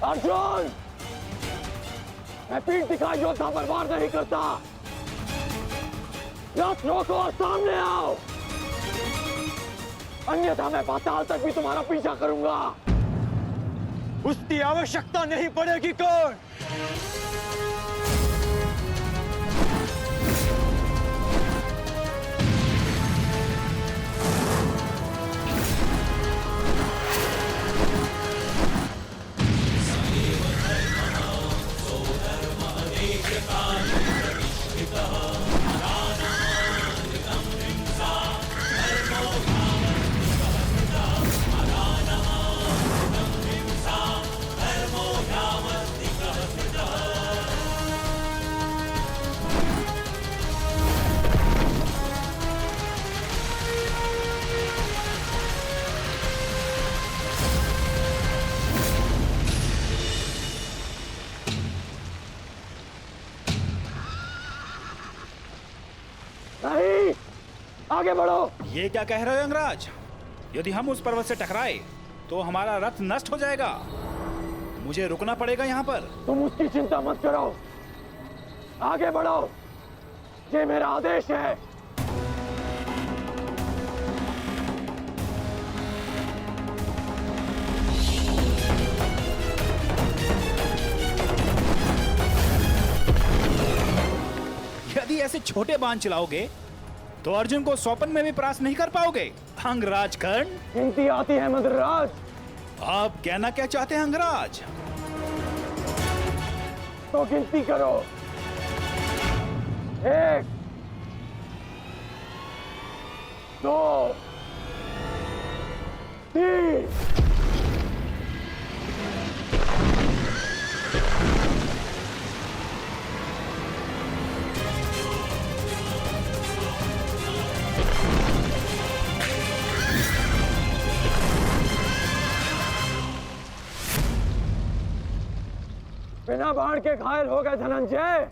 अर्जुन, मैं पीठ दिखाई योद्धा पर वार नहीं करता। रथ रोको और सामने आओ, अन्यथा मैं पाताल तक भी तुम्हारा पीछा करूंगा। उसकी आवश्यकता नहीं पड़ेगी। कौन? नहीं, आगे बढ़ो। ये क्या कह रहे हो यंगराज? यदि हम उस पर्वत से टकराए तो हमारा रथ नष्ट हो जाएगा। मुझे रुकना पड़ेगा यहाँ पर। तुम उसकी चिंता मत करो, आगे बढ़ो, ये मेरा आदेश है। यदि ऐसे छोटे बाण चलाओगे तो अर्जुन को स्वप्न में भी परास्त नहीं कर पाओगे। अंगराज कर्ण, गिनती आती है मद्रराज। आप कहना क्या चाहते हैं अंगराज? तो गिनती करो। 1, 2, 3। बिना बाण के घायल हो गए धनंजय।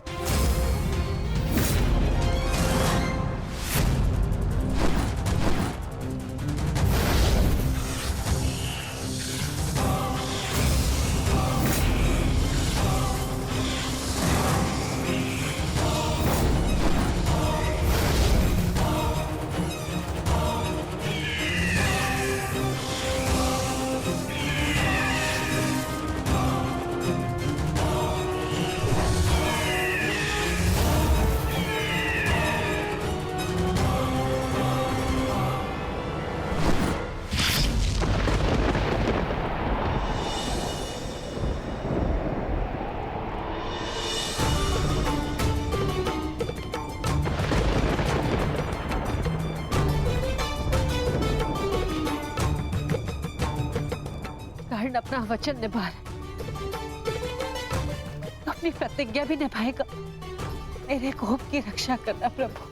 कर्ण अपना वचन निभा रहे, तो अपनी प्रतिज्ञा भी निभाएगा। मेरे कोप की रक्षा करना प्रभु।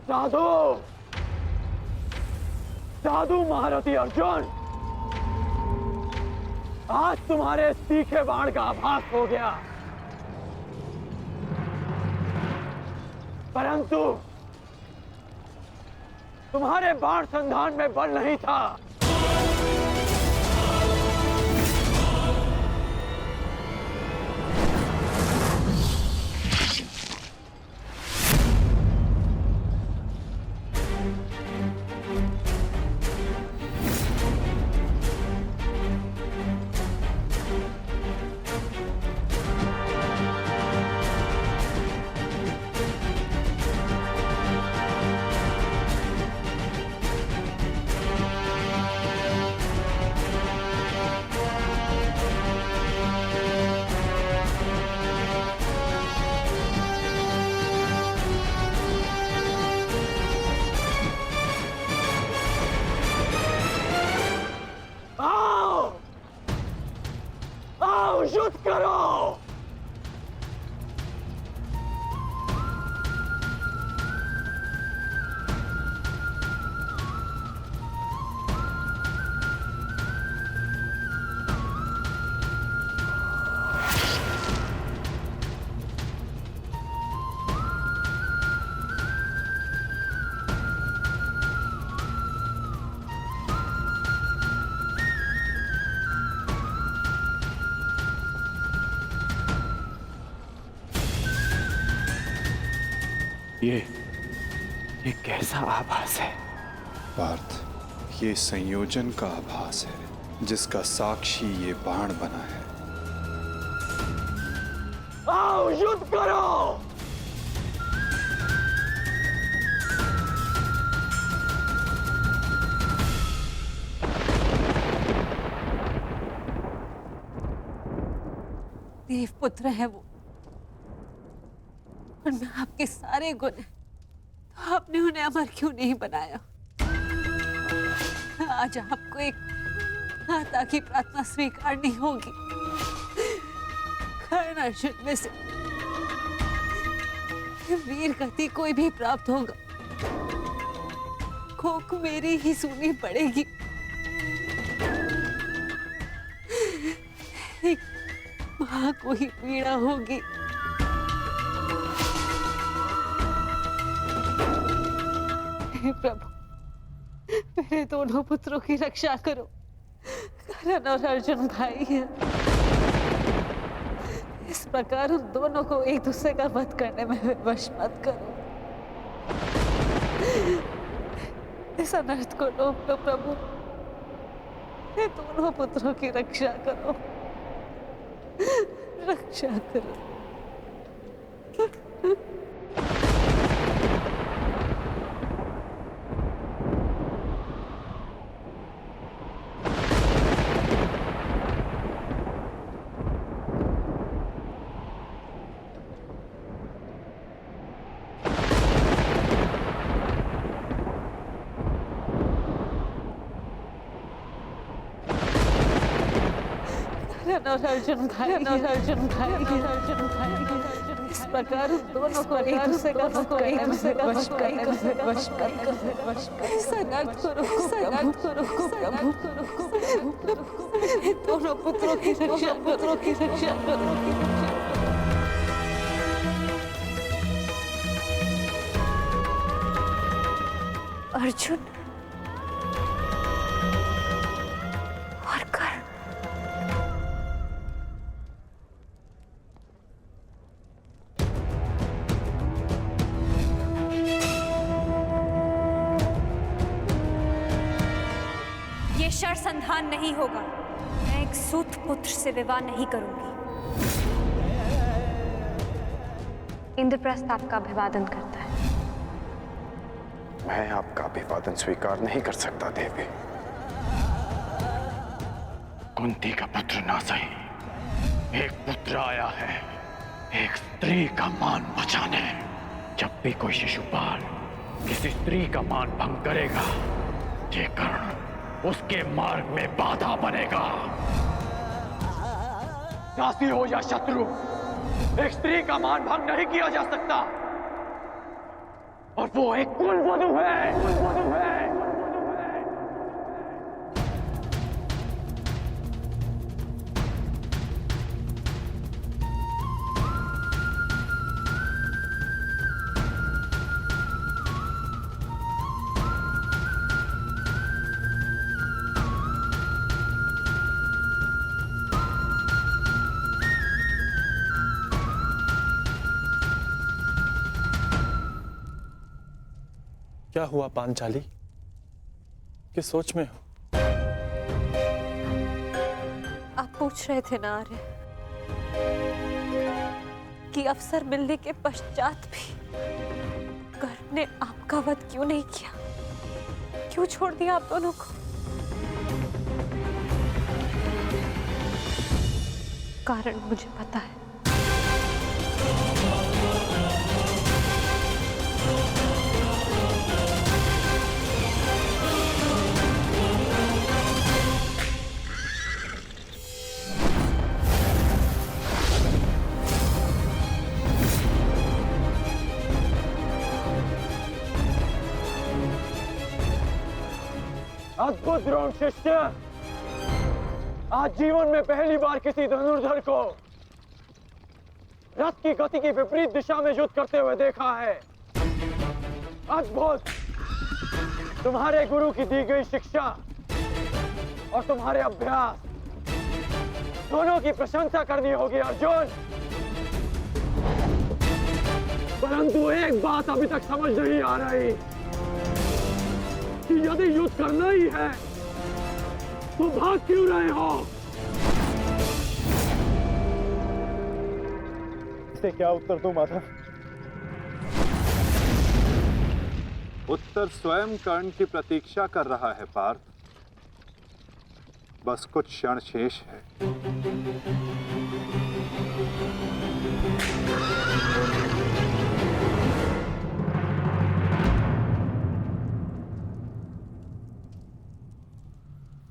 साधु, साधु महारथी अर्जुन, आज तुम्हारे तीखे बाण का आभास हो गया, परंतु तुम्हारे बाण संधान में बल नहीं था। आओ युद्ध करो। ये कैसा आभास है? पार्थ, ये संयोजन का आभास है जिसका साक्षी ये बाण बना है। आओ युद्ध करो। देव पुत्र है वो, और मैं आपके सारे गुण हैं, तो आपने उन्हें अमर क्यों नहीं बनाया? आज आपको एक माता की प्रार्थना स्वीकारनी होगी। कर्ण अर्जुन में से वीर गति कोई भी प्राप्त होगा, कोक मेरी ही सुननी पड़ेगी। एक मां को ही पीड़ा होगी। हे प्रभु, मेरे दोनों पुत्रों की रक्षा करो। कर्ण और अर्जुन भाई हैं। इस प्रकार उन दोनों को एक दूसरे का वध करने में विवश मत करो। इस अनर्थ को रोक लो प्रभु। मेरे दोनों पुत्रों की रक्षा करो, रक्षा करो। और अर्जुन भाई, इस प्रकार दोनों को एक दूसरे का वश दोनों पुत्रों की रक्षा करो। अर्जुन और कर्ण, ये शरसंधान नहीं होगा। मैं एक सूत पुत्र से विवाह नहीं करूंगी। इंद्रप्रस्थ आपका अभिवादन करता है। मैं आपका अभिवादन स्वीकार नहीं कर सकता देवी। कुंती का पुत्र ना सही, एक पुत्र आया है एक स्त्री का मान बचाने। जब भी कोई शिशुपाल किसी स्त्री का मान भंग करेगा, ये कर्ण उसके मार्ग में बाधा बनेगा। दासी हो या शत्रु, एक स्त्री का मान भंग नहीं किया जा सकता। और वो एक कुलवधू है। क्या हुआ पांचाली? किस सोच में हो? आप पूछ रहे थे ना आर्य कि अवसर मिलने के पश्चात भी कर्ण ने आपका वध क्यों नहीं किया, क्यों छोड़ दिया आप दोनों को? कारण मुझे पता है। अद्भुत द्रोण शिष्य, आज जीवन में पहली बार किसी धनुर्धर को रथ की गति की विपरीत दिशा में युद्ध करते हुए देखा है। अद्भुत! तुम्हारे गुरु की दी गई शिक्षा और तुम्हारे अभ्यास दोनों की प्रशंसा करनी होगी अर्जुन। परंतु एक बात अभी तक समझ नहीं आ रही कि यदि युद्ध करना ही है तो भाग क्यों रहे हो? इसे क्या उत्तर दूं माधव? उत्तर स्वयं कर्ण की प्रतीक्षा कर रहा है पार्थ। बस कुछ क्षण शेष है।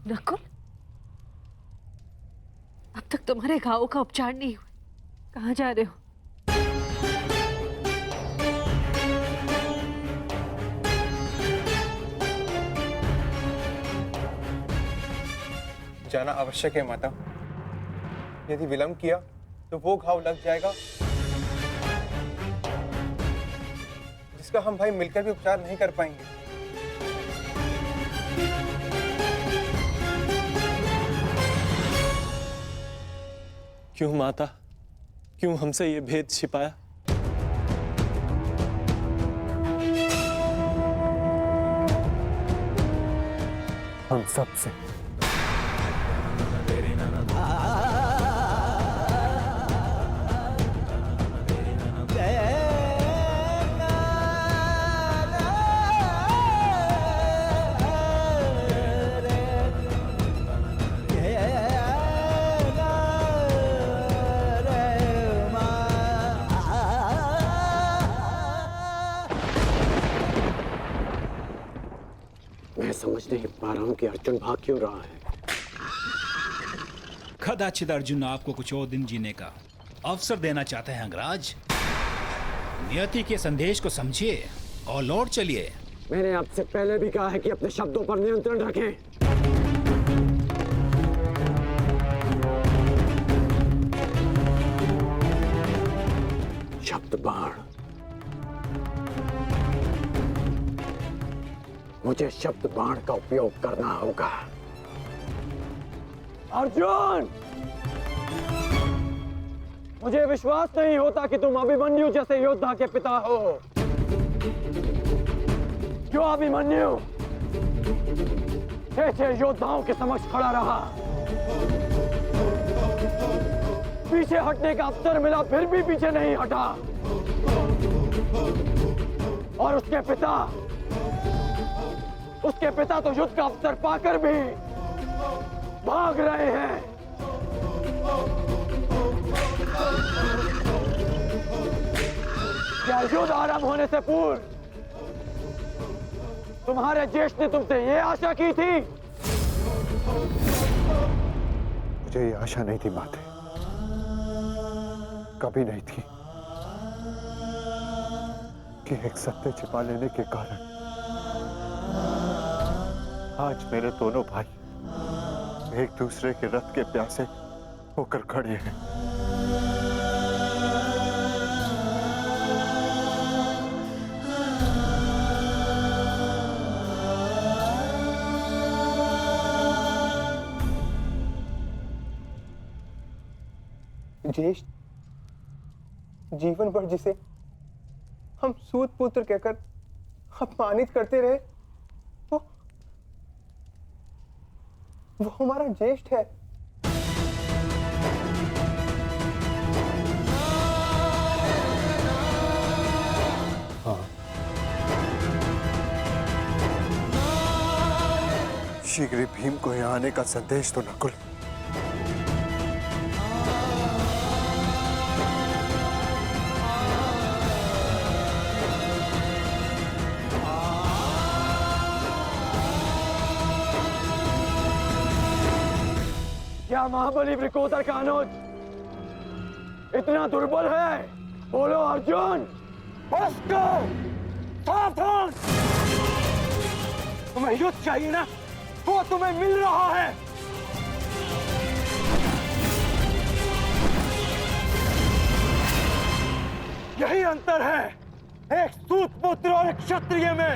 नकुल, अब तक तुम्हारे घावों का उपचार नहीं हुआ। कहाँ जा रहे हो? जाना आवश्यक है माता। यदि विलंब किया तो वो घाव लग जाएगा जिसका हम भाई मिलकर भी उपचार नहीं कर पाएंगे। क्यों माता, क्यों हमसे ये भेद छिपाया? हम सब से। मैं समझ नहीं पा रहा हूं कि अर्जुन भाग क्यों रहा है। कदाचित अर्जुन आपको कुछ और दिन जीने का अवसर देना चाहते हैं अंगराज। नियति के संदेश को समझिए और लौट चलिए। मैंने आपसे पहले भी कहा है कि अपने शब्दों पर नियंत्रण रखें। शब्द बाण, मुझे शब्द बाण का उपयोग करना होगा। अर्जुन, मुझे विश्वास नहीं होता कि तुम अभिमन्यु जैसे योद्धा के पिता हो। जो अभिमन्यु 6 योद्धाओं के समक्ष खड़ा रहा, पीछे हटने का अवसर मिला फिर भी पीछे नहीं हटा, और उसके पिता तो युद्ध का अवसर पाकर भी भाग रहे हैं। क्या युद्ध आरंभ होने से पूर्व तुम्हारे ज्येष्ठ ने तुमसे ये आशा की थी? मुझे ये आशा नहीं थी माते, कभी नहीं थी कि एक सत्य छिपा लेने के कारण आज मेरे दोनों भाई एक दूसरे के रथ के प्यासे होकर खड़े हैं। ज्येष्ठ जीवन भर जिसे हम सूत पुत्र कहकर अपमानित करते रहे, वो हमारा ज्येष्ठ है। हाँ, शीघ्र भीम को यहाँ आने का संदेश तो नकुल। क्या महाबली वृकोदर का अनुज इतना दुर्बल है? बोलो अर्जुन। सावधान! तुम्हें युद्ध चाहिए ना, वो तुम्हें मिल रहा है। यही अंतर है एक सूत पुत्र और एक क्षत्रिय में।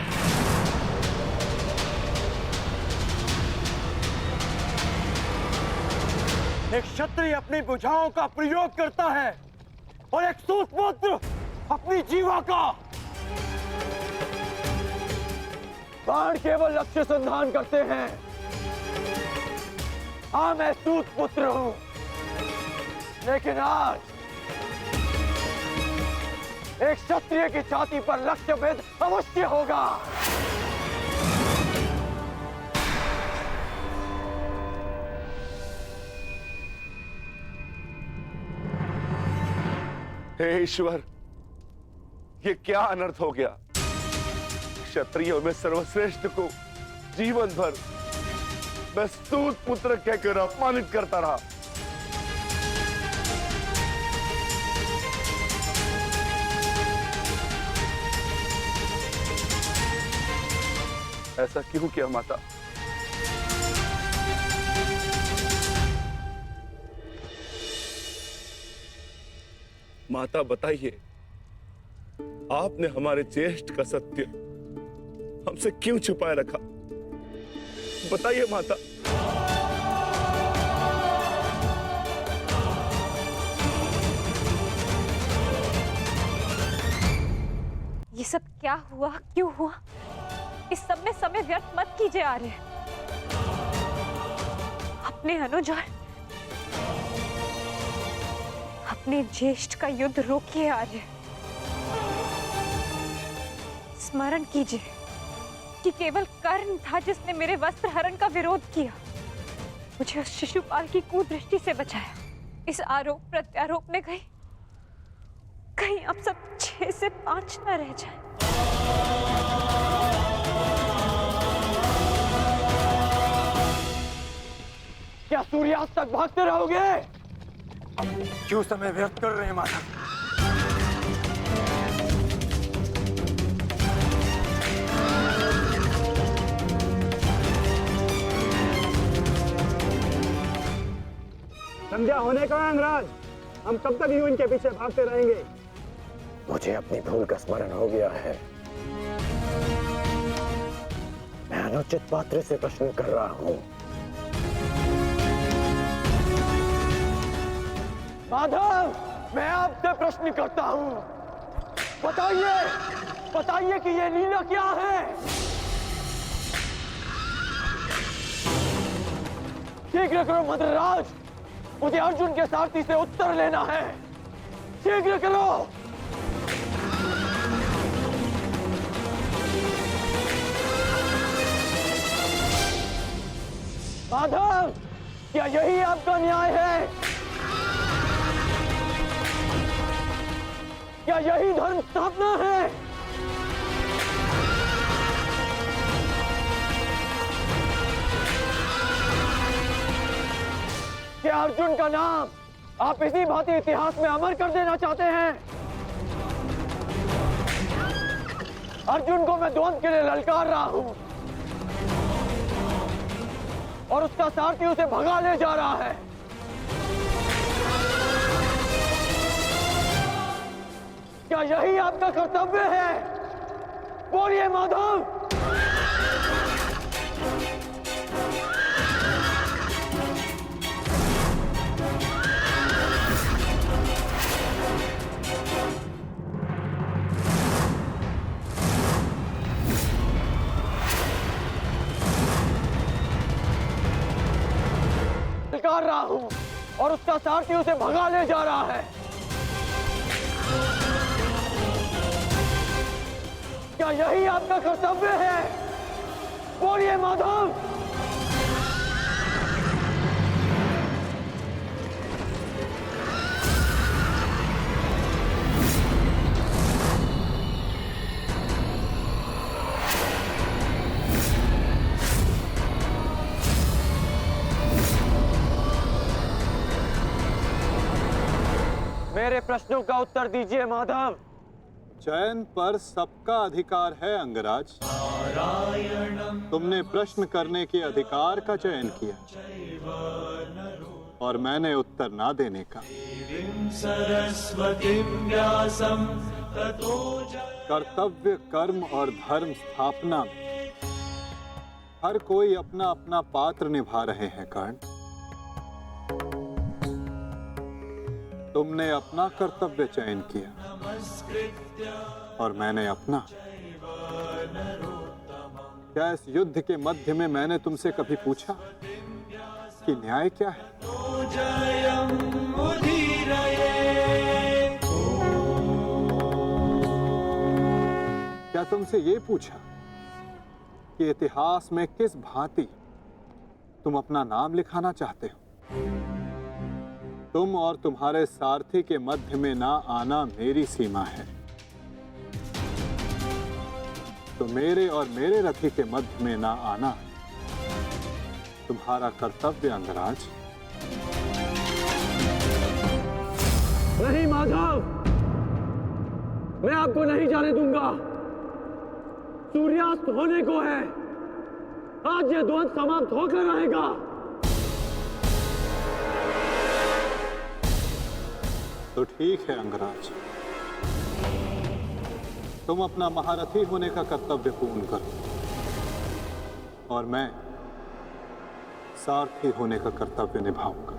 एक क्षत्रिय अपनी भुजाओं का प्रयोग करता है और एक सूत पुत्र अपनी जीवा का। बाण केवल लक्ष्य संधान करते हैं। हाँ, मैं सूत पुत्र हूं, लेकिन आज एक क्षत्रिय की छाती पर लक्ष्य भेद अवश्य होगा। हे ईश्वर, ये क्या अनर्थ हो गया। क्षत्रियों में सर्वश्रेष्ठ को जीवन भर मैं सूत पुत्र कहकर अपमानित करता रहा। ऐसा क्यों किया माता? माता बताइए, आपने हमारे ज्येष्ठ का सत्य हमसे क्यों छुपाए रखा? बताइए माता। ये सब क्या हुआ, क्यों हुआ? इस सब में समय व्यर्थ मत कीजिए आर्य। अपने अनुज और अपने ज्येष्ठ का युद्ध रोकिए आर्य। स्मरण कीजिए कि केवल कर्ण था जिसने मेरे वस्त्र हरण का विरोध किया, मुझे उस शिशुपाल की कुदृष्टि से बचाया। इस आरोप प्रत्यारोप में कहीं अब सब 6 से 5 न रह जाए। क्या सूर्यास्त तक भागते रहोगे? क्यों समय व्यर्थ कर रहे हैं माता? संध्या होने का है अंगराज, हम कब तक यूं इनके पीछे भागते रहेंगे? मुझे अपनी भूल का स्मरण हो गया है। मैं अनुचित पात्र से प्रश्न कर रहा हूं। माधव, मैं आपसे प्रश्न करता हूं। बताइए, बताइए कि ये लीला क्या है? शीघ्र करो मद्रराज, मुझे अर्जुन के सारथी से उत्तर लेना है। शीघ्र करो। माधव, क्या यही आपका न्याय है? क्या यही धर्म स्थापना है? क्या अर्जुन का नाम आप इसी भांति इतिहास में अमर कर देना चाहते हैं? अर्जुन को मैं द्वंद्व के लिए ललकार रहा हूं और उसका सारथी उसे भगा ले जा रहा है। क्या यही आपका कर्तव्य है? बोलिए माधव। ललकार रहा हूं और उसका सारथी उसे भगा ले जा रहा है। क्या यही आपका कर्तव्य है? बोलिए माधव। मेरे प्रश्नों का उत्तर दीजिए माधव। चयन पर सबका अधिकार है अंगराज। तुमने प्रश्न करने के अधिकार का चयन किया और मैंने उत्तर ना देने का। कर्तव्य, कर्म और धर्म स्थापना में हर कोई अपना अपना पात्र निभा रहे हैं कर्ण। तुमने अपना कर्तव्य चयन किया और मैंने अपना। क्या इस युद्ध के मध्य में मैंने तुमसे कभी पूछा कि न्याय क्या है? क्या तुमसे ये पूछा कि इतिहास में किस भांति तुम अपना नाम लिखाना चाहते हो? तुम और तुम्हारे सारथी के मध्य में ना आना मेरी सीमा है, तो मेरे और मेरे रथी के मध्य में ना आना तुम्हारा कर्तव्य अंगराज। नहीं माधव, मैं आपको नहीं जाने दूंगा। सूर्यास्त होने को है, आज ये द्वंद समाप्त होकर रहेगा। तो ठीक है अंगराज, तुम अपना महारथी होने का कर्तव्य पूर्ण करो और मैं सारथी होने का कर्तव्य निभाऊंगा।